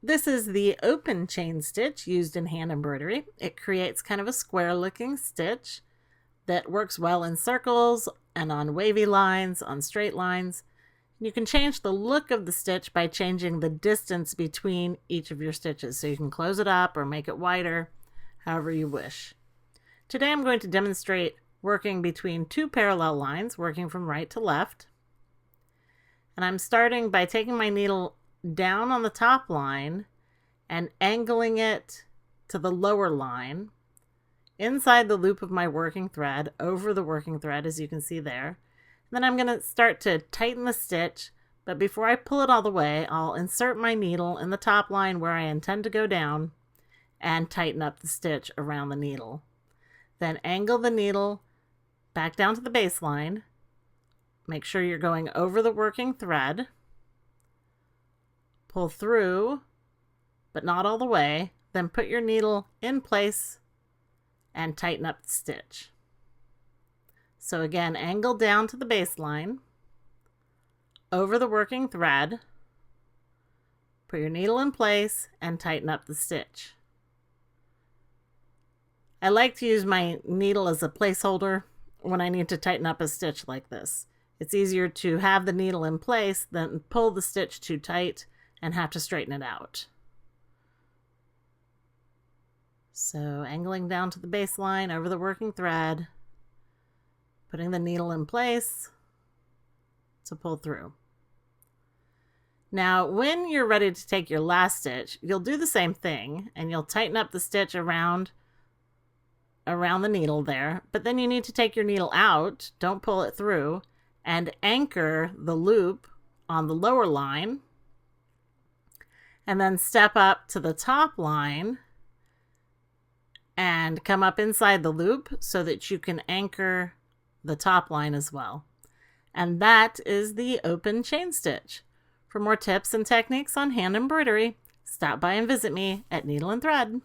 This is the open chain stitch used in hand embroidery. It creates kind of a square looking stitch that works well in circles and on wavy lines, on straight lines. You can change the look of the stitch by changing the distance between each of your stitches. So you can close it up or make it wider, however you wish. Today I'm going to demonstrate working between two parallel lines, working from right to left. And I'm starting by taking my needle down on the top line and angling it to the lower line inside the loop of my working thread, over the working thread, as you can see there. Then I'm going to start to tighten the stitch, but before I pull it all the way, I'll insert my needle in the top line where I intend to go down and tighten up the stitch around the needle. Then angle the needle back down to the baseline. Make sure you're going over the working thread. Pull through, but not all the way. Then put your needle in place and tighten up the stitch. So again, angle down to the baseline, over the working thread, put your needle in place and tighten up the stitch. I like to use my needle as a placeholder when I need to tighten up a stitch like this. It's easier to have the needle in place than pull the stitch too tight and have to straighten it out. So angling down to the baseline, over the working thread, putting the needle in place to pull through. Now, when you're ready to take your last stitch, you'll do the same thing and you'll tighten up the stitch around the needle there, but then you need to take your needle out, don't pull it through, and anchor the loop on the lower line, and then step up to the top line and come up inside the loop so that you can anchor the top line as well. And that is the open chain stitch. For more tips and techniques on hand embroidery, stop by and visit me at Needle and Thread.